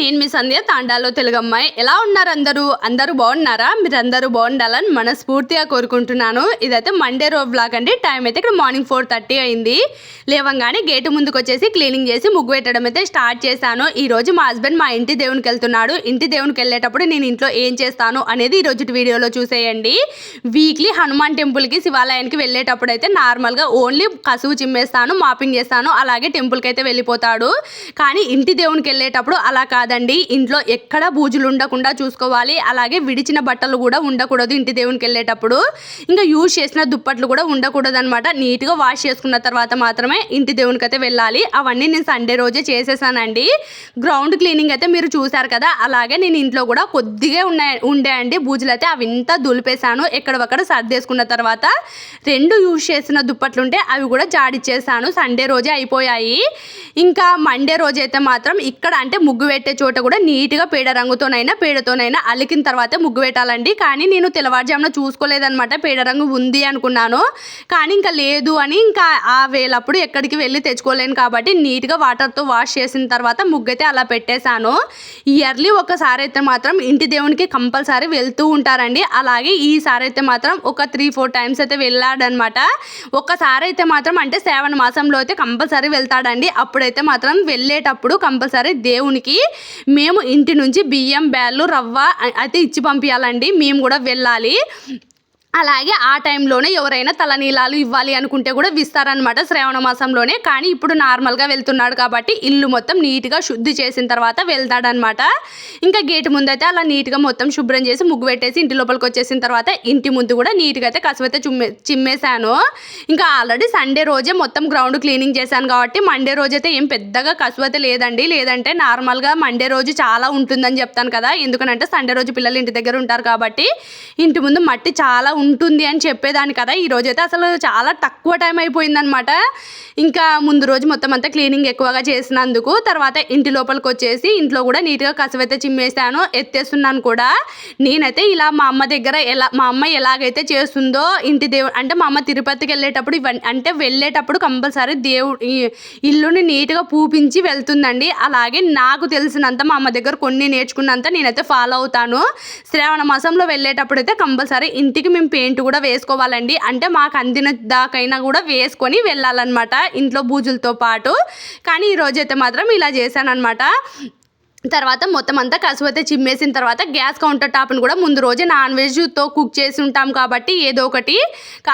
నేను మీ సంధ్య తాండాలో తెలుగు అమ్మాయి. ఎలా ఉన్నారు అందరూ బాగున్నారా? మీరు అందరూ బాగుండాలని మనస్ఫూర్తిగా కోరుకుంటున్నాను. ఇదైతే మండే రోజు వ్లాగ్ అండి. టైం అయితే ఇక్కడ మార్నింగ్ 4:30 అయింది. లేవంగానే గేటు ముందుకు వచ్చేసి క్లీనింగ్ చేసి ముగ్గు పెట్టడం అయితే స్టార్ట్ చేశాను. ఈ రోజు మా హస్బెండ్ మా ఇంటి దేవునికి వెళ్తున్నాడు. ఇంటి దేవునికి వెళ్ళేటప్పుడు నేను ఇంట్లో ఏం చేస్తాను అనేది ఈ రోజు వీడియోలో చూసేయండి. వీక్లీ హనుమాన్ టెంపుల్కి శివాలయానికి వెళ్ళేటప్పుడు అయితే నార్మల్గా ఓన్లీ కసువు చిమ్మేస్తాను, మాపింగ్ చేస్తాను, అలాగే టెంపుల్కి అయితే వెళ్ళిపోతాడు. కానీ ఇంటి దేవునికి వెళ్ళేటప్పుడు అలా కాదండి. ఇంట్లో ఎక్కడ బూజులు ఉండకుండా చూసుకోవాలి. అలాగే విడిచిన బట్టలు కూడా ఉండకూడదు ఇంటి దేవునికి వెళ్ళేటప్పుడు. ఇంకా యూజ్ చేసిన దుప్పట్లు కూడా ఉండకూడదు అనమాట. నీట్గా వాష్ చేసుకున్న తర్వాత మాత్రమే ఇంటి దేవునికి అయితే వెళ్ళాలి. అవన్నీ నేను సండే రోజే చేసేసానండి. గ్రౌండ్ క్లీనింగ్ అయితే మీరు చూసారు కదా, అలాగే నేను ఇంట్లో కూడా కొద్దిగా ఉండే అండి బూజులు అయితే అవి ఇంత దులిపేశాను. ఎక్కడొక్కడ సర్దేసుకున్న తర్వాత 2 యూజ్ చేసిన దుప్పట్లు ఉంటే అవి కూడా జాడిచ్చేసాను. సండే రోజే అయిపోయాయి. ఇంకా మండే రోజు అయితే మాత్రం ఇక్కడ అంటే ముగ్గు పెట్టే చోట కూడా నీట్గా పేడతోనైనా అలికిన తర్వాత ముగ్గు పెట్టాలండి. కానీ నేను తెల్లవారుజామున చూసుకోలేదనమాట. పేడ రంగు ఉంది అనుకున్నాను, కానీ ఇంకా లేదు అని ఇంకా ఆ వేళప్పుడు ఎక్కడికి వెళ్ళి తెచ్చుకోలేను కాబట్టి నీట్గా వాటర్తో వాష్ చేసిన తర్వాత ముగ్గు అయితే అలా పెట్టేశాను. ఇయర్లీ ఒకసారి అయితే మాత్రం ఇంటి దేవునికి కంపల్సరీ వెళ్తూ ఉంటారండి. అలాగే ఈసారి అయితే మాత్రం ఒక 3-4 టైమ్స్ అయితే వెళ్ళాడనమాట. ఒక్కసారి అయితే మాత్రం అంటే శ్రావణ మాసంలో అయితే కంపల్సరీ వెళ్తాడండి. అప్పుడైతే మాత్రం వెళ్ళేటప్పుడు కంపల్సరీ దేవునికి మేము ఇంటి నుంచి బియ్యం, బ్యాళ్ళు, రవ్వ అయితే ఇచ్చి పంపించాలండి. మేము కూడా వెళ్ళాలి. అలాగే ఆ టైంలోనే ఎవరైనా తలనీలాలు ఇవ్వాలి అనుకుంటే కూడా ఇస్తారనమాట శ్రావణ మాసంలోనే. కానీ ఇప్పుడు నార్మల్గా వెళ్తున్నాడు కాబట్టి ఇల్లు మొత్తం నీట్గా శుద్ధి చేసిన తర్వాత వెళ్తాడనమాట. ఇంకా గేటు ముందైతే అలా నీట్గా మొత్తం శుభ్రం చేసి ముగ్గు పెట్టేసి ఇంటి లోపలికి వచ్చేసిన తర్వాత ఇంటి ముందు కూడా నీట్గా అయితే కసువైతే చిమ్మేశాను. ఇంకా ఆల్రెడీ సండే రోజే మొత్తం గ్రౌండ్ క్లీనింగ్ చేశాను కాబట్టి మండే రోజైతే ఏం పెద్దగా కసువైతే లేదండి. లేదంటే నార్మల్గా మండే రోజు చాలా ఉంటుందని చెప్తాను కదా. ఎందుకనంటే సండే రోజు పిల్లలు ఇంటి దగ్గర ఉంటారు కాబట్టి ఇంటి ముందు మట్టి చాలా ఉంటుంది అని చెప్పేదాన్ని కదా. ఈ రోజైతే అసలు చాలా తక్కువ టైం అయిపోయిందనమాట. ఇంకా ముందు రోజు మొత్తం అంతా క్లీనింగ్ ఎక్కువగా చేసినందుకు తర్వాత ఇంటి లోపలికి వచ్చేసి ఇంట్లో కూడా నీట్గా కసువైతే చిమ్మేసాను, ఎత్తేస్తున్నాను కూడా. నేనైతే ఇలా మా అమ్మ దగ్గర మా అమ్మ ఎలాగైతే చేస్తుందో ఇంటి దేవుడు అంటే మా అమ్మ తిరుపతికి వెళ్ళేటప్పుడు అంటే వెళ్ళేటప్పుడు కంపల్సరీ ఇల్లుని నీట్గా పూపించి వెళ్తుందండి. అలాగే నాకు తెలిసినంత మా అమ్మ దగ్గర కొన్ని నేర్చుకున్నంత నేనైతే ఫాలో అవుతాను. శ్రావణ మాసంలో వెళ్ళేటప్పుడు అయితే కంపల్సరీ ఇంటికి మేము పెయింట్ కూడా వేసుకోవాలండి. అంటే మాకు అందిన దాకైనా కూడా వేసుకొని వెళ్ళాలన్నమాట ఇంట్లో బూజులతో పాటు. కానీ ఈరోజు అయితే మాత్రం ఇలా చేశానన్నమాట. తర్వాత మొత్తం అంతా కసువు అయితే చిమ్మేసిన తర్వాత గ్యాస్ కౌంటర్ టాప్ని కూడా ముందు రోజే నాన్ వెజ్తో కుక్ చేసి ఉంటాం కాబట్టి ఏదో ఒకటి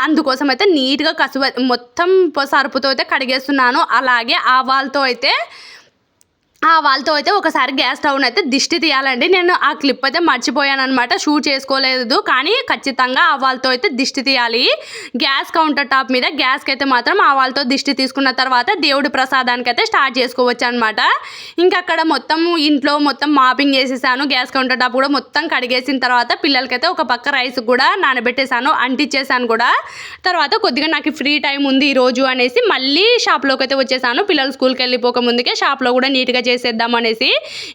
అందుకోసం అయితే నీట్గా కసువు మొత్తం సరుపుతో అయితే కడిగేస్తున్నాను. అలాగే ఆవాలతో అయితే ఒకసారి గ్యాస్ స్టవ్ని అయితే దిష్టి తీయాలండి. నేను ఆ క్లిప్ అయితే మర్చిపోయాను అనమాట, షూట్ చేసుకోలేదు. కానీ ఖచ్చితంగా ఆవాలతో అయితే దిష్టి తీయాలి. గ్యాస్ కౌంటర్ టాప్ మీద గ్యాస్కి అయితే మాత్రం ఆవాలతో దిష్టి తీసుకున్న తర్వాత దేవుడి ప్రసాదానికి అయితే స్టార్ట్ చేసుకోవచ్చు అనమాట. ఇంకా అక్కడ మొత్తం ఇంట్లో మొత్తం మాపింగ్ చేసేసాను. గ్యాస్ కౌంటర్ టాప్ కూడా మొత్తం కడిగేసిన తర్వాత పిల్లలకైతే ఒక పక్క రైస్ కూడా నానబెట్టేశాను, అంటించేసాను కూడా. తర్వాత కొద్దిగా నాకు ఫ్రీ టైం ఉంది ఈరోజు అనేసి మళ్ళీ షాప్లోకి అయితే వచ్చేసాను. పిల్లలు స్కూల్కి వెళ్ళిపోక ముందుకే షాప్లో కూడా నీట్గా చేసేద్దాం అనేసి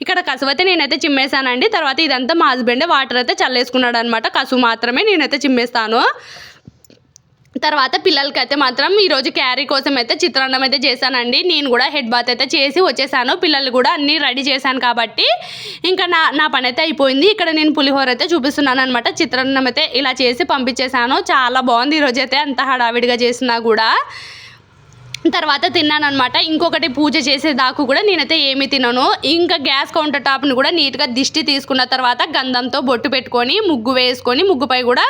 ఇక్కడ కసువు అయితే నేనైతే చిమ్మేసానండి. తర్వాత ఇదంతా మా హస్బెండ్ వాటర్ అయితే చల్లేసుకున్నాడు అనమాట. కసువు మాత్రమే నేనైతే చిమ్మేస్తాను. తర్వాత పిల్లలకి అయితే మాత్రం ఈరోజు క్యారీ కోసం అయితే చిత్రాన్నం అయితే చేశానండి. నేను కూడా హెడ్ బాత్ అయితే చేసి వచ్చేసాను. పిల్లలు కూడా అన్నీ రెడీ చేశాను కాబట్టి ఇంకా నా పని అయితే అయిపోయింది. ఇక్కడ నేను పులిహోర అయితే చూపిస్తున్నాను అనమాట. చిత్రాన్నం అయితే ఇలా చేసి పంపించేశాను. చాలా బాగుంది ఈరోజు అయితే, అంత హడావిడిగా చేసినా కూడా. తర్వాత తిన్నాను అనమాట. ఇంకొకటి పూజ చేసేదాకా కూడా నేనైతే ఏమీ తినను. ఇంకా గ్యాస్ కౌంటర్ టాప్ని కూడా నీట్గా దిష్టి తీసుకున్న తర్వాత గంధంతో బొట్టు పెట్టుకొని ముగ్గు వేసుకొని ముగ్గుపై కూడా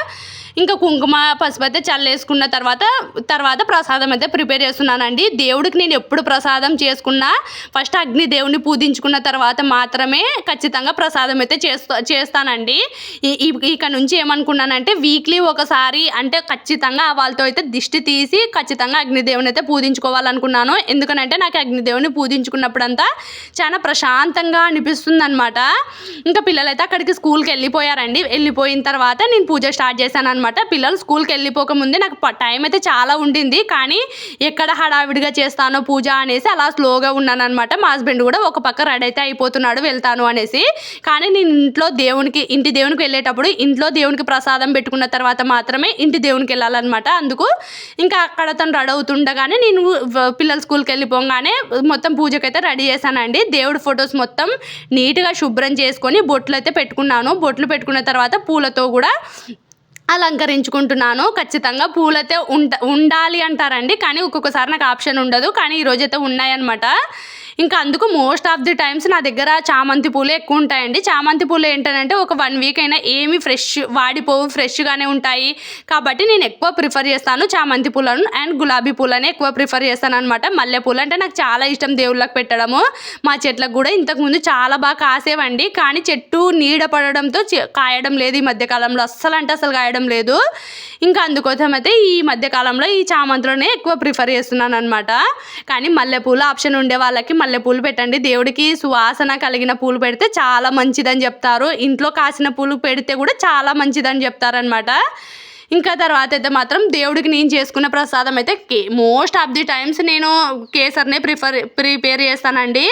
ఇంకా కుంకుమ పసుపు అయితే చల్లేసుకున్న తర్వాత ప్రసాదం అయితే ప్రిపేర్ చేస్తున్నానండి. దేవుడికి నేను ఎప్పుడు ప్రసాదం చేసుకున్నా ఫస్ట్ అగ్ని దేవుడిని పూజించుకున్న తర్వాత మాత్రమే ఖచ్చితంగా ప్రసాదం అయితే చేస్తానండి. ఇక నుంచి ఏమనుకున్నానంటే వీక్లీ ఒకసారి అంటే ఖచ్చితంగా వాళ్ళతో అయితే దిష్టి తీసి ఖచ్చితంగా అగ్నిదేవుని అయితే పూజించుకోవాలనుకున్నాను. ఎందుకనంటే నాకు అగ్నిదేవుని పూజించుకున్నప్పుడంతా చాలా ప్రశాంతంగా అనిపిస్తుంది అనమాట. ఇంకా పిల్లలైతే అక్కడికి స్కూల్కి వెళ్ళిపోయారండి. వెళ్ళిపోయిన తర్వాత నేను పూజ స్టార్ట్ చేశాను అనమాట. అనమాట. పిల్లలు స్కూల్కి వెళ్ళిపోకముందే నాకు టైం అయితే చాలా ఉండింది, కానీ ఎక్కడ హడావిడిగా చేస్తానో పూజ అనేసి అలా స్లోగా ఉన్నాను అనమాట. మా హస్బెండ్ కూడా ఒక పక్క రెడీ అయితే అయిపోతున్నాడు వెళ్తాను అనేసి. కానీ నేను ఇంటి దేవునికి వెళ్ళేటప్పుడు ఇంట్లో దేవునికి ప్రసాదం పెట్టుకున్న తర్వాత మాత్రమే ఇంటి దేవునికి వెళ్ళాలన్నమాట. అందుకు ఇంకా అక్కడ తను రెడీ అవుతుండగానే నేను పిల్లలు స్కూల్కి వెళ్ళిపోగానే మొత్తం పూజకైతే రెడీ చేశానండి. దేవుడి ఫొటోస్ మొత్తం నీట్గా శుభ్రం చేసుకొని బొట్లు అయితే పెట్టుకున్నాను. బొట్లు పెట్టుకున్న తర్వాత పూలతో కూడా అలంకరించుకుంటున్నాను. ఖచ్చితంగా పూలైతే ఉండాలి అంటారండి, కానీ ఒక్కొక్కసారి నాకు ఆప్షన్ ఉండదు. కానీ ఈరోజైతే ఉన్నాయన్నమాట. ఇంకా అందుకు మోస్ట్ ఆఫ్ ది టైమ్స్ నా దగ్గర చామంతి పూలు ఎక్కువ ఉంటాయండి. చామంతి పూలు ఏంటంటే ఒక 1 వీక్ అయినా ఏమి వాడిపోవు, ఫ్రెష్గానే ఉంటాయి. కాబట్టి నేను ఎక్కువ ప్రిఫర్ చేస్తాను చామంతి పూలను అండ్ గులాబీ పూలని ఎక్కువ ప్రిఫర్ చేస్తాను అనమాట. మల్లెపూలు అంటే నాకు చాలా ఇష్టం దేవుళ్ళకి పెట్టడము. మా చెట్లకు కూడా ఇంతకుముందు చాలా బాగా కాసేవండి, కానీ చెట్టు నీడ పడడంతో కాయడం లేదు ఈ మధ్యకాలంలో, అస్సలు కాయడం లేదు. ఇంకా అందుకోసం అయితే ఈ మధ్యకాలంలో ఈ చామంతులనే ఎక్కువ ప్రిఫర్ చేస్తున్నాను అనమాట. కానీ మల్లెపూలు ఆప్షన్ ఉండే వాళ్ళకి మల్లెపూలు పెట్టండి. దేవుడికి సువాసన కలిగిన పూలు పెడితే చాలా మంచిదని చెప్తారు. ఇంట్లో కాసిన పూలు పెడితే కూడా చాలా మంచిదని చెప్తారనమాట. ఇంకా తర్వాత అయితే మాత్రం దేవుడికి నేను చేసుకున్న ప్రసాదం అయితే మోస్ట్ ఆఫ్ ది టైమ్స్ నేను కేసర్నే ప్రిపేర్ చేస్తానండి.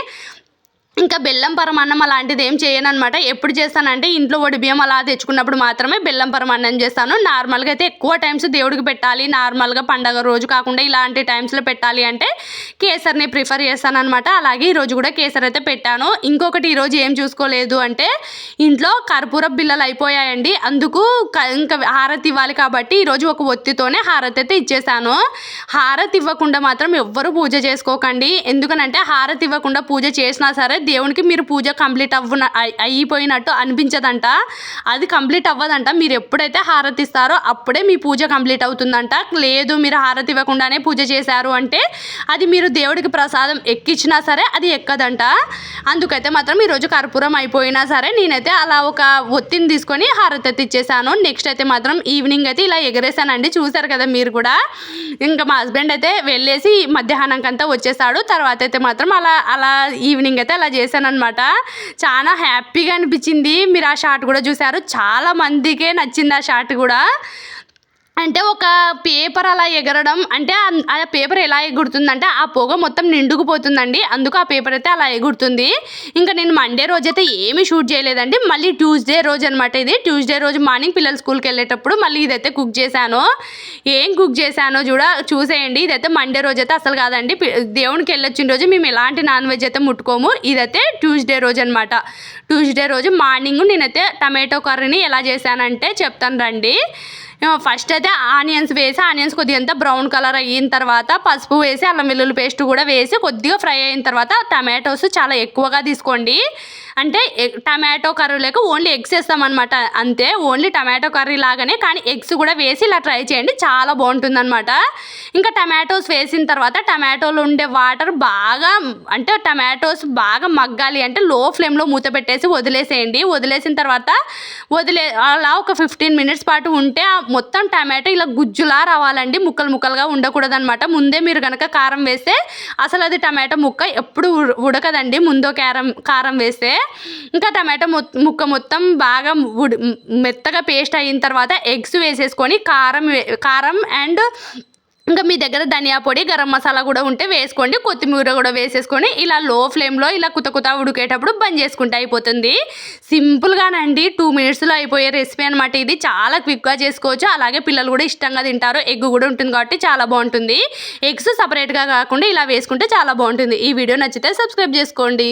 ఇంకా బెల్లం పరమాన్నం అలాంటిది ఏం చేయను అనమాట. ఎప్పుడు చేస్తానంటే ఇంట్లో వడి బియ్యం అలా తెచ్చుకున్నప్పుడు మాత్రమే బెల్లం పరమాన్నం చేస్తాను. నార్మల్గా అయితే ఎక్కువ టైమ్స్ దేవుడికి పెట్టాలి, నార్మల్గా పండగ రోజు కాకుండా ఇలాంటి టైమ్స్లో పెట్టాలి అంటే కేసర్ని ప్రిఫర్ చేస్తాను అనమాట. అలాగే ఈరోజు కూడా కేసర్ అయితే పెట్టాను. ఇంకొకటి ఈరోజు ఏం చూసుకోలేదు అంటే ఇంట్లో కర్పూర బిళ్ళలు అయిపోయాయండి. అందుకు ఇంకా హారతి ఇవ్వాలి కాబట్టి ఈరోజు ఒక ఒత్తితోనే హారతి అయితే ఇచ్చేసాను. హారతి ఇవ్వకుండా మాత్రం ఎవ్వరూ పూజ చేసుకోకండి. ఎందుకనంటే హారతి ఇవ్వకుండా పూజ చేసినా సరే దేవునికి మీరు పూజ కంప్లీట్ అయిపోయినట్టు అనిపించదంట, అది కంప్లీట్ అవ్వదంట. మీరు ఎప్పుడైతే హారతి ఇస్తారో అప్పుడే మీ పూజ కంప్లీట్ అవుతుందంట. లేదు మీరు హారతి ఇవ్వకుండానే పూజ చేశారు అంటే అది మీరు దేవుడికి ప్రసాదం ఎక్కించినా సరే అది ఎక్కదంట. అందుకైతే మాత్రం ఈరోజు కర్పూరం అయిపోయినా సరే నేనైతే అలా ఒక ఒత్తిని తీసుకొని హారతి అయితే ఇచ్చేసాను. నెక్స్ట్ అయితే మాత్రం ఈవినింగ్ అయితే ఇలా ఎగరేసానండి, చూసారు కదా మీరు కూడా. ఇంకా మా హస్బెండ్ అయితే వెళ్ళేసి మధ్యాహ్నంకంతా వచ్చేసాడు. తర్వాత అయితే మాత్రం అలా ఈవినింగ్ అయితే అలా చేశాను అనమాట. చాలా హ్యాపీగా అనిపించింది. మీరు ఆ షాట్ కూడా చూసారు, చాలా మందికే నచ్చింది ఆ షాట్ కూడా. అంటే ఒక పేపర్ అలా ఎగరడం అంటే ఆ పేపర్ ఎలా ఎగురుతుందంటే ఆ పొగ మొత్తం నిండుకుపోతుందండి, అందుకు ఆ పేపర్ అయితే అలా ఎగురుతుంది. ఇంకా నేను మండే రోజు అయితే ఏమీ షూట్ చేయలేదండి. మళ్ళీ ట్యూస్డే రోజు అనమాట. ఇది ట్యూస్డే రోజు మార్నింగ్ పిల్లలు స్కూల్కి వెళ్ళేటప్పుడు మళ్ళీ ఇదైతే కుక్ చేశాను. ఏం కుక్ చేశానో చూసేయండి. ఇదైతే మండే రోజు అయితే అసలు కాదండి, దేవునికి వెళ్ళొచ్చిన రోజు మేము ఎలాంటి నాన్ వెజ్ అయితే ముట్టుకోము. ఇదైతే ట్యూస్డే రోజు అనమాట. ట్యూస్డే రోజు మార్నింగ్ నేనైతే టమాటో కర్రీని ఎలా చేశానంటే చెప్తాను రండి. ఫస్ట్ అయితే ఆనియన్స్ కొద్దిగా అంతా బ్రౌన్ కలర్ అయిన తర్వాత పసుపు వేసి అల్లం వెల్లుల్లి పేస్ట్ కూడా వేసి కొద్దిగా ఫ్రై అయిన తర్వాత టమాటోస్ చాలా ఎక్కువగా తీసుకోండి. అంటే టమాటో కర్రీలోకి ఓన్లీ ఎగ్స్ వేస్తామన్నమాట, అంతే. ఓన్లీ టమాటో కర్రీ లాగానే కానీ ఎగ్స్ కూడా వేసి ఇలా ట్రై చేయండి, చాలా బాగుంటుందన్నమాట. ఇంకా టమాటోస్ వేసిన తర్వాత టమాటోలో ఉండే వాటర్ అంటే టమాటోస్ బాగా మగ్గాలి అంటే లో ఫ్లేమ్లో మూత పెట్టేసి వదిలేసేయండి. వదిలేసిన తర్వాత అలా ఒక 15 మినిట్స్ పాటు ఉంటే మొత్తం టమాటో ఇలా గుజ్జులా రావాలండి, ముక్కలుగా ఉండకూడదు అనమాట. ముందే మీరు కనుక కారం వేస్తే అసలు అది టమాటో ముక్క ఎప్పుడు ఉడకదండి ముందు కారం వేస్తే. ఇంకా టమాటో ముక్క మొత్తం బాగా మెత్తగా పేస్ట్ అయిన తర్వాత ఎగ్స్ వేసేసుకొని కారం అండ్ ఇంకా మీ దగ్గర ధనియా పొడి గరం మసాలా కూడా ఉంటే వేసుకోండి, కొత్తిమీర కూడా వేసేసుకొని ఇలా లో ఫ్లేమ్లో ఇలా కుత ఉడికేటప్పుడు బంద్ చేసుకుంటే అయిపోతుంది. సింపుల్గానండి 2 మినిట్స్లో అయిపోయే రెసిపీ అనమాట. ఇది చాలా క్విక్గా చేసుకోవచ్చు, అలాగే పిల్లలు కూడా ఇష్టంగా తింటారు. ఎగ్ కూడా ఉంటుంది కాబట్టి చాలా బాగుంటుంది. ఎగ్స్ సపరేట్గా కాకుండా ఇలా వేసుకుంటే చాలా బాగుంటుంది. ఈ వీడియో నచ్చితే సబ్స్క్రైబ్ చేసుకోండి.